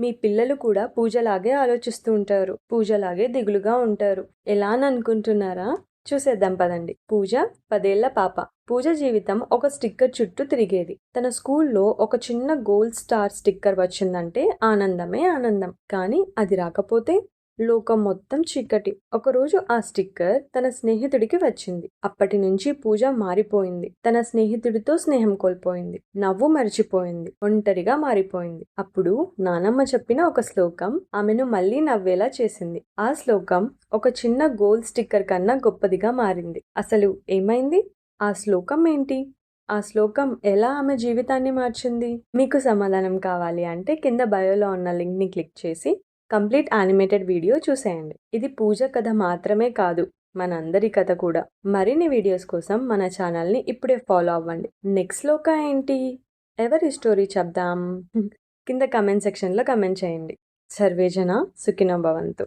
మీ పిల్లలు కూడా పూజలాగే ఆలోచిస్తూ ఉంటారు, పూజలాగే దిగులుగా ఉంటారు. ఎలా అని అనుకుంటున్నారా? చూసేద్దాం పదండి. పూజ 10 ఏళ్ల పాప. పూజ జీవితం ఒక స్టిక్కర్ చుట్టూ తిరిగేది. తన స్కూల్లో ఒక చిన్న గోల్డ్ స్టార్ స్టిక్కర్ వచ్చిందంటే ఆనందమే ఆనందం. కానీ అది రాకపోతే లోకం మొత్తం చీకటి. ఒకరోజు ఆ స్టిక్కర్ తన స్నేహితుడికి వచ్చింది. అప్పటి నుంచి పూజ మారిపోయింది. తన స్నేహితుడితో స్నేహం కోల్పోయింది, నవ్వు మరిచిపోయింది, ఒంటరిగా మారిపోయింది. అప్పుడు నానమ్మ చెప్పిన ఒక శ్లోకం ఆమెను మళ్ళీ నవ్వేలా చేసింది. ఆ శ్లోకం ఒక చిన్న గోల్డ్ స్టిక్కర్ కన్నా గొప్పదిగా మారింది. అసలు ఏమైంది? ఆ శ్లోకం ఏంటి? ఆ శ్లోకం ఎలా ఆమె జీవితాన్ని మార్చింది? మీకు సమాధానం కావాలి అంటే కింద బయోలో ఉన్న లింక్ని క్లిక్ చేసి కంప్లీట్ యానిమేటెడ్ వీడియో చూసేయండి. ఇది పూజ కథ మాత్రమే కాదు, మనందరి కథ కూడా. మరిన్ని వీడియోస్ కోసం మన ఛానల్ని ఇప్పుడే ఫాలో అవ్వండి. నెక్స్ట్ శ్లోక ఏంటి? ఎవరి స్టోరీ చెప్దాం? కింద కమెంట్ సెక్షన్లో కమెంట్ చేయండి. సర్వేజన సుఖినో భవంతు.